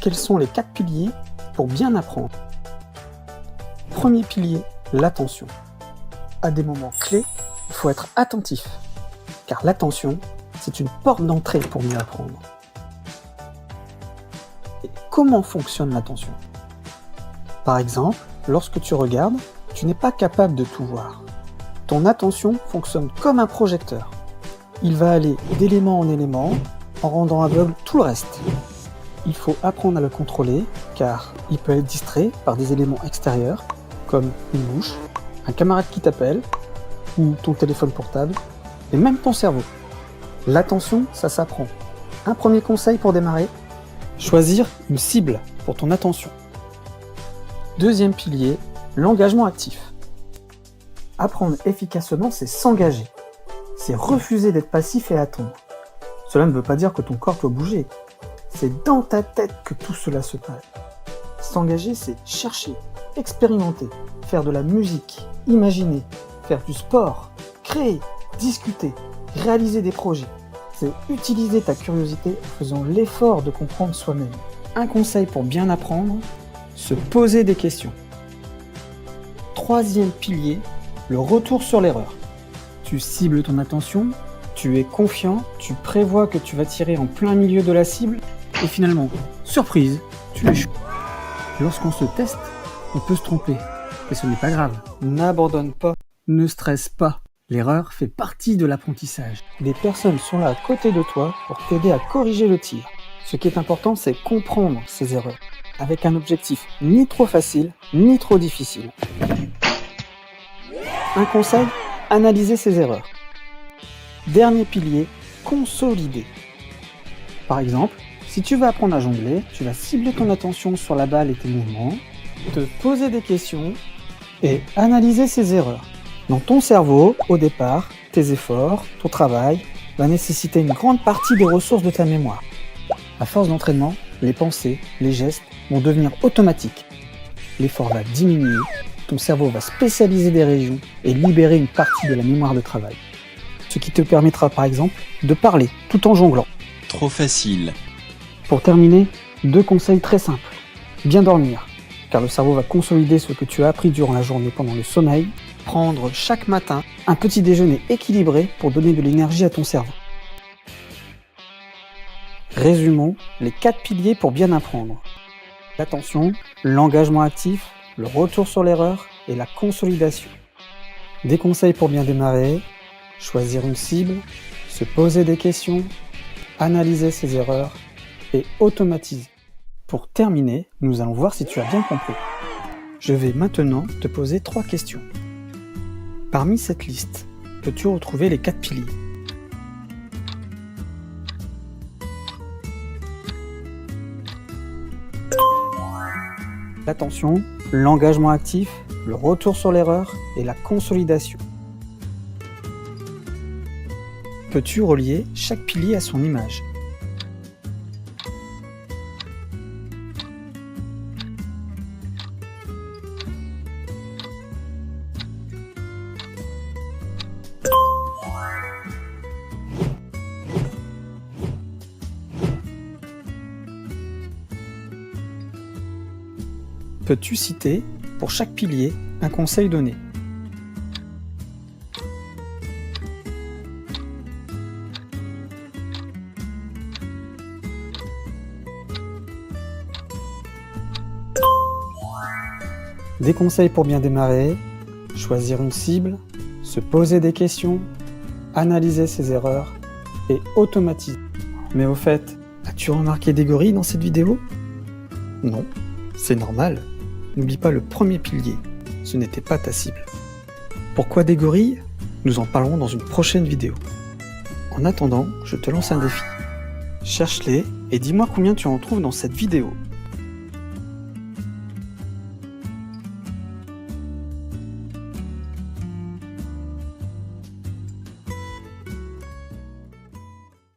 Quels sont les 4 piliers pour bien apprendre? Premier pilier, l'attention. À des moments clés, il faut être attentif, car l'attention, c'est une porte d'entrée pour mieux apprendre. Et comment fonctionne l'attention? Par exemple, lorsque tu regardes, tu n'es pas capable de tout voir. Ton attention fonctionne comme un projecteur. Il va aller d'élément en élément, en rendant aveugle tout le reste. Il faut apprendre à le contrôler, car il peut être distrait par des éléments extérieurs, comme une bouche, un camarade qui t'appelle, ou ton téléphone portable, et même ton cerveau. L'attention, ça s'apprend. Un premier conseil pour démarrer, choisir une cible pour ton attention. Deuxième pilier, l'engagement actif. Apprendre efficacement, c'est s'engager. C'est refuser d'être passif et attendre. Cela ne veut pas dire que ton corps doit bouger. C'est dans ta tête que tout cela se passe. S'engager, c'est chercher, expérimenter, faire de la musique, imaginer, faire du sport, créer, discuter, réaliser des projets. C'est utiliser ta curiosité en faisant l'effort de comprendre soi-même. Un conseil pour bien apprendre, se poser des questions. Troisième pilier, le retour sur l'erreur. Tu cibles ton attention, tu es confiant, tu prévois que tu vas tirer en plein milieu de la cible, et finalement, surprise, tu échoues. Lorsqu'on se teste, on peut se tromper, et ce n'est pas grave. N'abandonne pas, ne stresse pas. L'erreur fait partie de l'apprentissage. Des personnes sont là à côté de toi pour t'aider à corriger le tir. Ce qui est important, c'est comprendre ces erreurs, avec un objectif ni trop facile, ni trop difficile. Un conseil, analyser ses erreurs. Dernier pilier, consolider. Par exemple, si tu veux apprendre à jongler, tu vas cibler ton attention sur la balle et tes mouvements, te poser des questions et analyser ses erreurs. Dans ton cerveau, au départ, tes efforts, ton travail va nécessiter une grande partie des ressources de ta mémoire. À force d'entraînement, les pensées, les gestes vont devenir automatiques. L'effort va diminuer, ton cerveau va spécialiser des régions et libérer une partie de la mémoire de travail. Ce qui te permettra par exemple de parler tout en jonglant. Trop facile. Pour terminer, 2 conseils très simples. Bien dormir, car le cerveau va consolider ce que tu as appris durant la journée pendant le sommeil. Prendre chaque matin un petit déjeuner équilibré pour donner de l'énergie à ton cerveau. Résumons les 4 piliers pour bien apprendre. L'attention, l'engagement actif, le retour sur l'erreur et la consolidation. Des conseils pour bien démarrer, choisir une cible, se poser des questions, analyser ses erreurs et automatiser. Pour terminer, nous allons voir si tu as bien compris. Je vais maintenant te poser 3 questions. Parmi cette liste, peux-tu retrouver les 4 piliers? L'attention, l'engagement actif, le retour sur l'erreur et la consolidation. Peux-tu relier chaque pilier à son image? Peux-tu citer, pour chaque pilier, un conseil donné? Des conseils pour bien démarrer, choisir une cible, se poser des questions, analyser ses erreurs et automatiser. Mais au fait, as-tu remarqué des gorilles dans cette vidéo? Non, c'est normal. N'oublie pas le premier pilier, ce n'était pas ta cible. Pourquoi des gorilles? Nous en parlerons dans une prochaine vidéo. En attendant, je te lance un défi. Cherche-les et dis-moi combien tu en trouves dans cette vidéo.